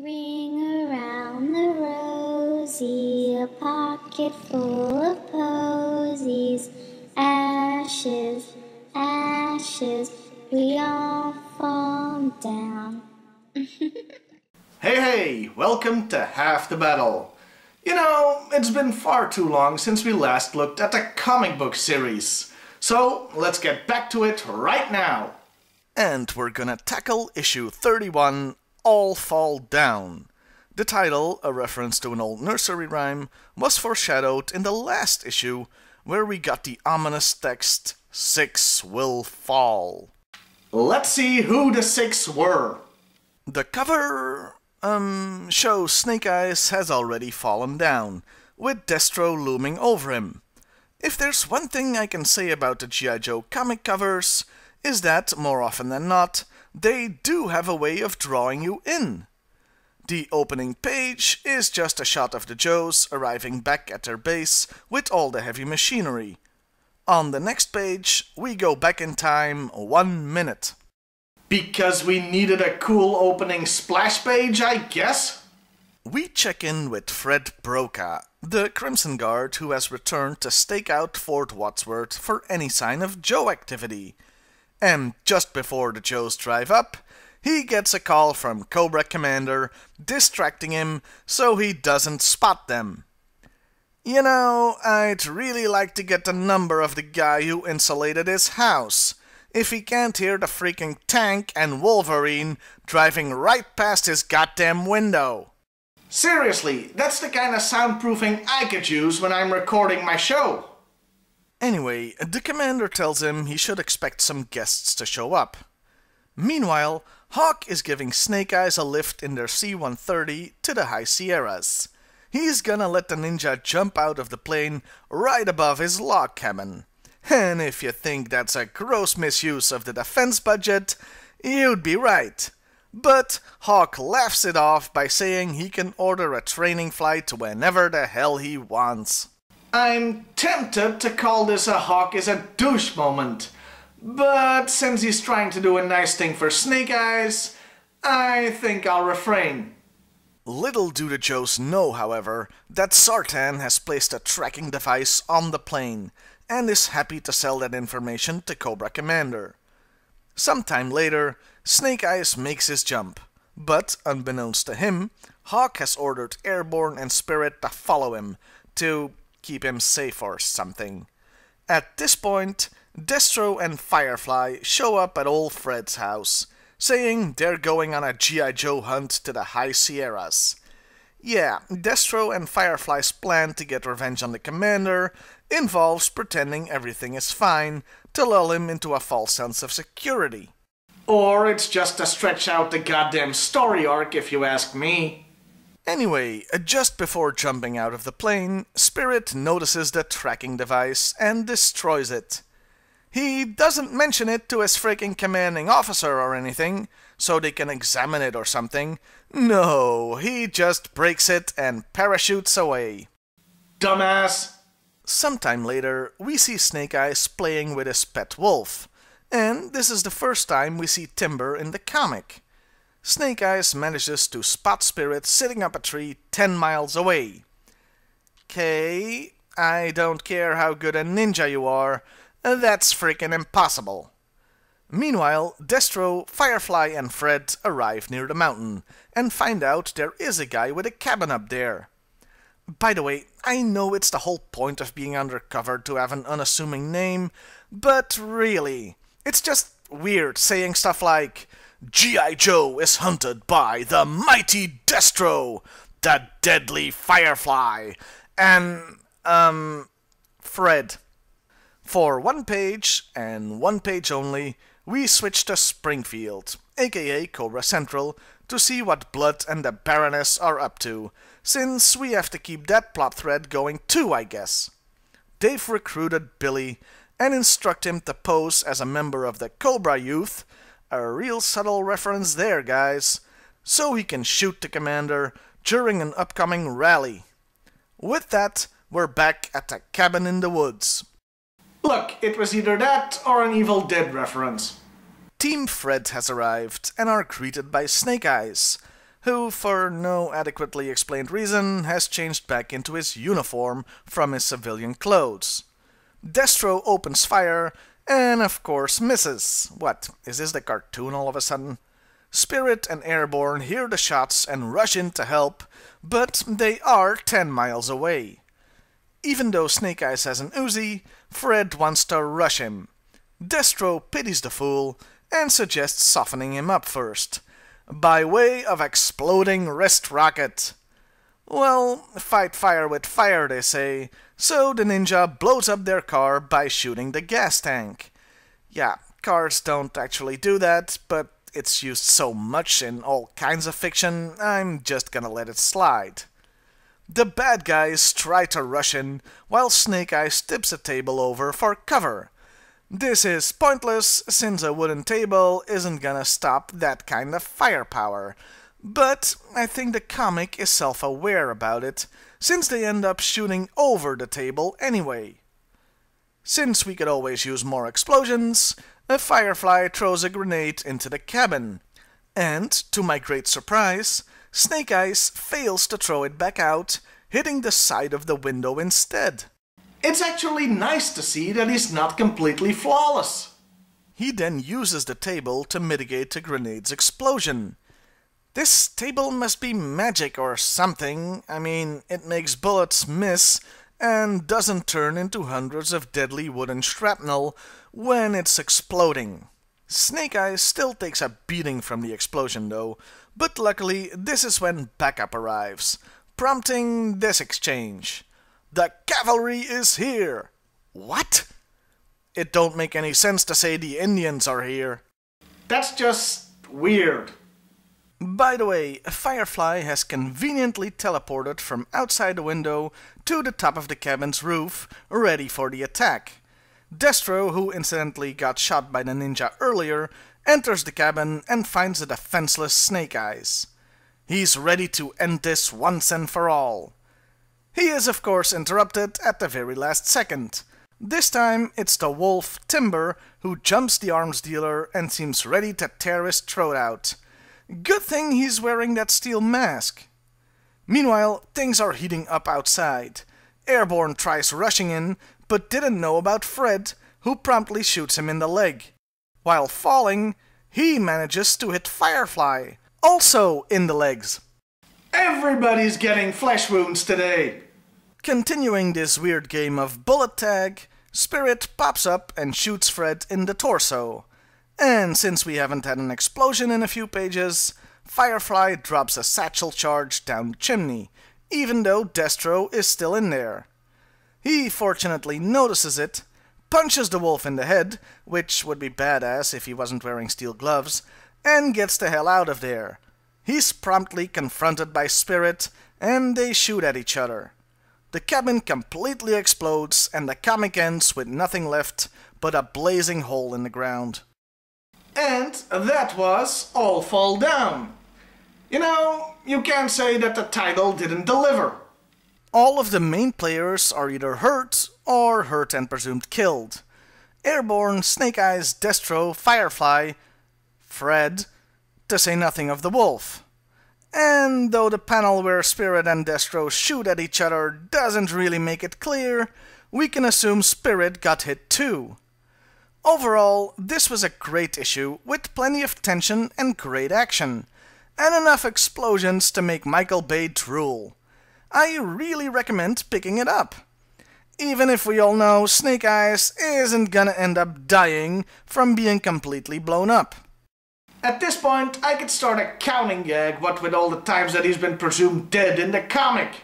Ring around the rosy, a pocket full of posies. Ashes, ashes, we all fall down. Hey, welcome to Half the Battle. You know, it's been far too long since we last looked at the comic book series. So, let's get back to it right now. And we're gonna tackle issue 31, All Fall Down. The title, a reference to an old nursery rhyme, was foreshadowed in the last issue, where we got the ominous text, 6 will fall. Let's see who the 6 were. The cover shows Snake Eyes has already fallen down, with Destro looming over him. If there's one thing I can say about the G.I. Joe comic covers, is that, more often than not, they do have a way of drawing you in. The opening page is just a shot of the Joes arriving back at their base with all the heavy machinery. On the next page, we go back in time 1 minute. Because we needed a cool opening splash page, I guess? We check in with Fred Broca, the Crimson Guard who has returned to stake out Fort Wadsworth for any sign of Joe activity. And just before the Joes drive up, he gets a call from Cobra Commander, distracting him so he doesn't spot them. You know, I'd really like to get the number of the guy who insulated his house, if he can't hear the freaking tank and Wolverine driving right past his goddamn window. Seriously, that's the kind of soundproofing I could use when I'm recording my show. Anyway, the commander tells him he should expect some guests to show up. Meanwhile, Hawk is giving Snake Eyes a lift in their C-130 to the High Sierras. He's gonna let the ninja jump out of the plane right above his log cabin. And if you think that's a gross misuse of the defense budget, you'd be right. But Hawk laughs it off by saying he can order a training flight whenever the hell he wants. I'm tempted to call this a Hawk is a douche moment, but since he's trying to do a nice thing for Snake Eyes, I think I'll refrain. Little do the Joes know, however, that Sartan has placed a tracking device on the plane, and is happy to sell that information to Cobra Commander. Sometime later, Snake Eyes makes his jump, but unbeknownst to him, Hawk has ordered Airborne and Spirit to follow him, to keep him safe or something. At this point, Destro and Firefly show up at old Fred's house, saying they're going on a G.I. Joe hunt to the High Sierras. Yeah, Destro and Firefly's plan to get revenge on the commander involves pretending everything is fine to lull him into a false sense of security. Or it's just to stretch out the goddamn story arc, if you ask me. Anyway, just before jumping out of the plane, Spirit notices the tracking device and destroys it. He doesn't mention it to his freaking commanding officer or anything, so they can examine it or something. No, he just breaks it and parachutes away. Dumbass! Sometime later, we see Snake Eyes playing with his pet wolf, and this is the first time we see Timber in the comic. Snake Eyes manages to spot Spirit sitting up a tree 10 miles away. "'Kay, I don't care how good a ninja you are, that's freaking impossible." Meanwhile, Destro, Firefly, and Fred arrive near the mountain, and find out there is a guy with a cabin up there. By the way, I know it's the whole point of being undercover to have an unassuming name, but really, it's just weird saying stuff like, "G.I. Joe is hunted by the mighty Destro, the deadly Firefly, and, Fred." For one page, and one page only, we switch to Springfield, aka Cobra Central, to see what Blood and the Baroness are up to, since we have to keep that plot thread going too, I guess. They've recruited Billy, and instruct him to pose as a member of the Cobra Youth, a real subtle reference there, guys, so he can shoot the commander during an upcoming rally. With that, we're back at the cabin in the woods. Look, it was either that or an Evil Dead reference. Team Fred has arrived and are greeted by Snake Eyes. who, for no adequately explained reason, has changed back into his uniform from his civilian clothes. Destro opens fire, and of course misses. What, is this the cartoon all of a sudden? Spirit and Airborne hear the shots and rush in to help, but they are 10 miles away. Even though Snake Eyes has an Uzi, Fred wants to rush him. Destro pities the fool and suggests softening him up first, by way of exploding wrist rocket. Well, fight fire with fire, they say, so the ninja blows up their car by shooting the gas tank. Yeah, cars don't actually do that, but it's used so much in all kinds of fiction, I'm just gonna let it slide. The bad guys try to rush in, while Snake Eyes tips a table over for cover. This is pointless, since a wooden table isn't gonna stop that kind of firepower. But I think the comic is self-aware about it, since they end up shooting over the table anyway. Since we could always use more explosions, a Firefly throws a grenade into the cabin. And, to my great surprise, Snake Eyes fails to throw it back out, hitting the side of the window instead. It's actually nice to see that he's not completely flawless. He then uses the table to mitigate the grenade's explosion. This table must be magic or something. I mean, it makes bullets miss and doesn't turn into hundreds of deadly wooden shrapnel when it's exploding. Snake Eyes still takes a beating from the explosion though, but luckily this is when backup arrives, prompting this exchange. The cavalry is here! What? It don't make any sense to say the Indians are here. That's just weird. By the way, Firefly has conveniently teleported from outside the window to the top of the cabin's roof, ready for the attack. Destro, who incidentally got shot by the ninja earlier, enters the cabin and finds a defenseless Snake Eyes. He's ready to end this once and for all. He is of course interrupted at the very last second. This time it's the wolf Timber who jumps the arms dealer and seems ready to tear his throat out. Good thing he's wearing that steel mask. Meanwhile, things are heating up outside. Airborne tries rushing in, but didn't know about Fred, who promptly shoots him in the leg. While falling, he manages to hit Firefly, also in the legs. Everybody's getting flesh wounds today. Continuing this weird game of bullet tag, Spirit pops up and shoots Fred in the torso. And since we haven't had an explosion in a few pages, Firefly drops a satchel charge down the chimney, even though Destro is still in there. He fortunately notices it, punches the wolf in the head, which would be badass if he wasn't wearing steel gloves, and gets the hell out of there. He's promptly confronted by Spirit, and they shoot at each other. The cabin completely explodes, and the comic ends with nothing left but a blazing hole in the ground. And that was All Fall Down. You know, you can't say that the title didn't deliver. All of the main players are either hurt or hurt and presumed killed. Airborne, Snake Eyes, Destro, Firefly, Fred, to say nothing of the wolf. And though the panel where Spirit and Destro shoot at each other doesn't really make it clear, we can assume Spirit got hit too. Overall, this was a great issue with plenty of tension and great action, and enough explosions to make Michael Bay drool. I really recommend picking it up. Even if we all know Snake Eyes isn't gonna end up dying from being completely blown up. At this point, I could start a counting gag, what with all the times that he's been presumed dead in the comic.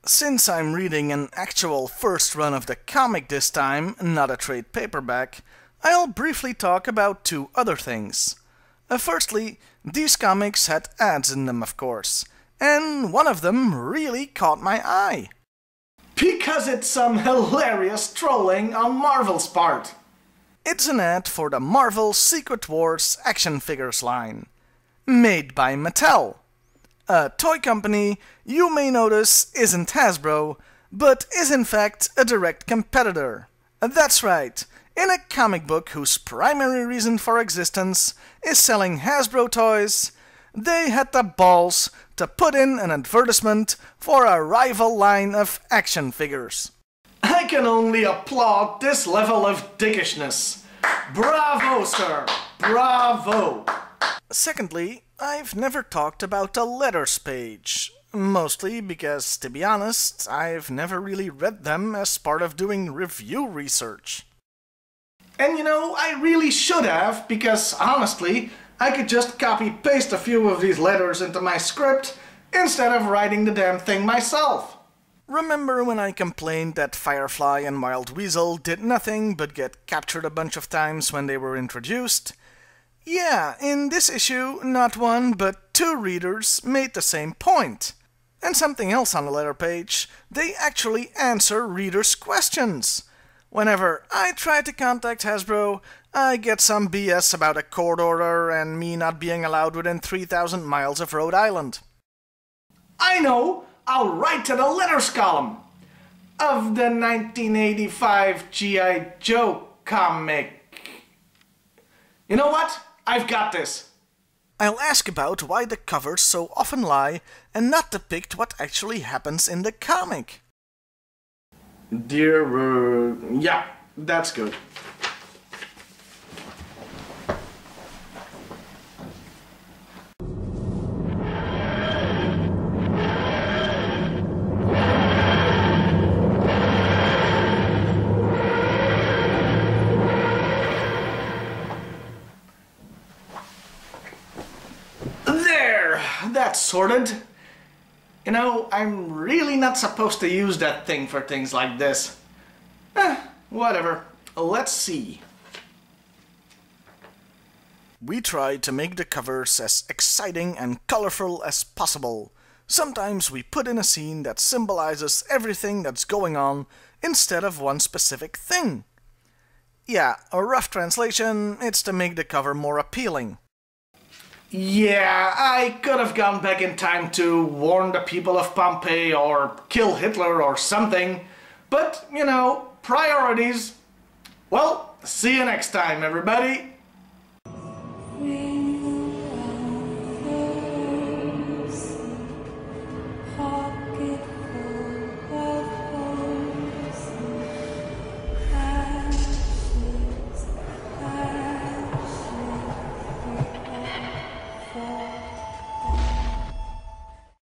Since I'm reading an actual first run of the comic this time, not a trade paperback, I'll briefly talk about two other things. Firstly, these comics had ads in them, of course, and one of them really caught my eye. Because it's some hilarious trolling on Marvel's part. It's an ad for the Marvel Secret Wars action figures line, made by Mattel. A toy company you may notice isn't Hasbro, but is in fact a direct competitor. That's right, in a comic book whose primary reason for existence is selling Hasbro toys, they had the balls to put in an advertisement for a rival line of action figures. I can only applaud this level of dickishness. Bravo, sir! Bravo! Secondly, I've never talked about the letters page. Mostly because, to be honest, I've never really read them as part of doing review research. And you know, I really should have, because honestly, I could just copy-paste a few of these letters into my script instead of writing the damn thing myself. Remember when I complained that Firefly and Wild Weasel did nothing but get captured a bunch of times when they were introduced? Yeah, in this issue, not one but two readers made the same point. And something else on the letter page, they actually answer readers' questions. Whenever I try to contact Hasbro, I get some BS about a court order and me not being allowed within 3,000 miles of Rhode Island. I know! I'll write to the letters column of the 1985 G.I. Joe comic. You know what? I've got this. I'll ask about why the covers so often lie and not depict what actually happens in the comic. Dear, yeah, that's good. There, that's sorted. You know, I'm really not supposed to use that thing for things like this. Whatever. Let's see. We try to make the covers as exciting and colorful as possible. Sometimes we put in a scene that symbolizes everything that's going on instead of one specific thing. Yeah, a rough translation, it's to make the cover more appealing. Yeah, I could have gone back in time to warn the people of Pompeii or kill Hitler or something. But, you know, priorities. Well, see you next time, everybody.